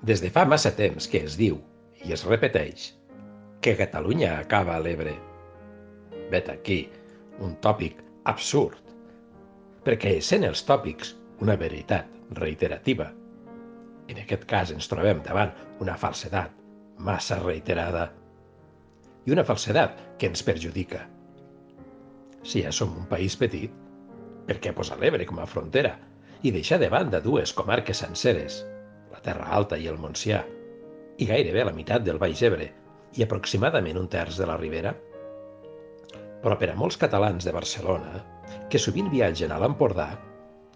Des de fa massa temps que es diu, i es repeteix, que Catalunya acaba a l'Ebre. Vet aquí un tòpic absurd, perquè essent els tòpics una veritat reiterativa, en aquest cas ens trobem davant una falsedat massa reiterada i una falsedat que ens perjudica. Si ja som un país petit, per què posar l'Ebre com a frontera i deixar de banda dues comarques senceres, la Terra Alta i el Montsià, i gairebé la meitat del Baix Ebre i aproximadament un terç de la Ribera? Però per a molts catalans de Barcelona, que sovint viatgen a l'Empordà,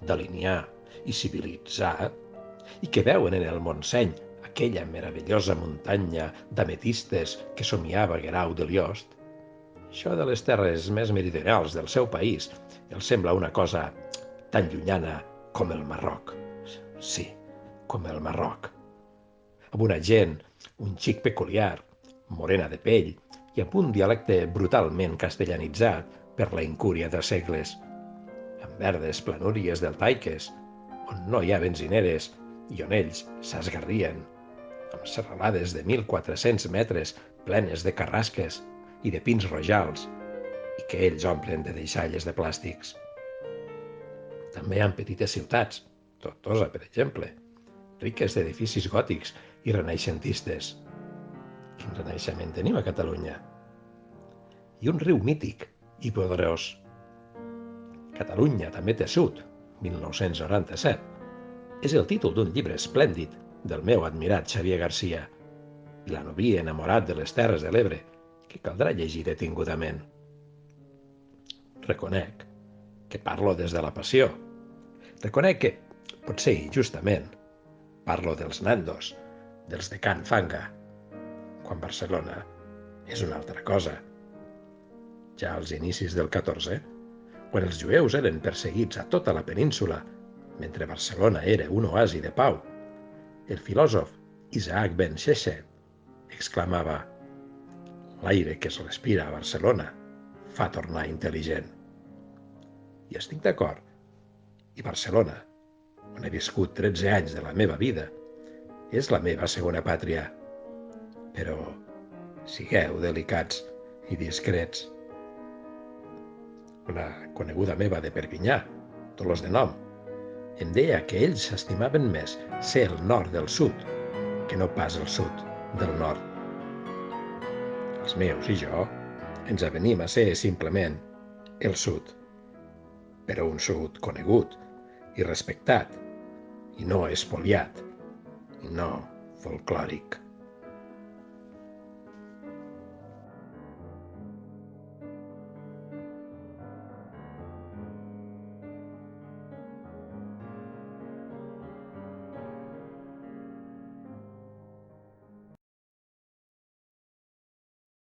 delinear i civilitzar, i que veuen en el Montseny aquella meravellosa muntanya d'ametistes que somiava Guerau de Liost, això de les terres més meridionals del seu país els sembla una cosa tan llunyana com el Marroc. Sí, com el Marroc. Amb una gent, un xic peculiar, morena de pell i amb un dialecte brutalment castellanitzat per la incúria dels segles, amb verdes planúries deltaiques, on no hi ha benzineres i on ells s'esgarrien, amb serralades de 1.400 metres plenes de carrasques i de pins rojals i que ells omplen de deixalles de plàstics. També hi ha petites ciutats, Tortosa, per exemple, riques d'edificis gòtics i renaixentistes. Quin renaixement tenim a Catalunya? I un riu mític i poderós. Catalunya també té sud, 1997. És el títol d'un llibre esplèndid del meu admirat Xavier Garcia i la noví enamorat de les Terres de l'Ebre, que caldrà llegir detingudament. Reconec que parlo des de la passió. Reconec que, potser injustament, parlo dels nandos, dels de Can Fanga, quan Barcelona és una altra cosa. Ja als inicis del 14, quan els jueus eren perseguits a tota la península, mentre Barcelona era un oasi de pau, el filòsof Isaac Ben Sheshet exclamava: l'aire que es respira a Barcelona fa tornar intel·ligent. I estic d'acord. I Barcelona, on he viscut 13 anys de la meva vida, és la meva segona pàtria. Però sigueu delicats i discrets. Una coneguda meva de Perpinyà, Dolors de Nom, em deia que ells s'estimaven més ser el nord del sud que no pas el sud del nord. Els meus i jo ens avenim a ser simplement el sud, però un sud conegut i respectat, i no espoliat, i no folclòric.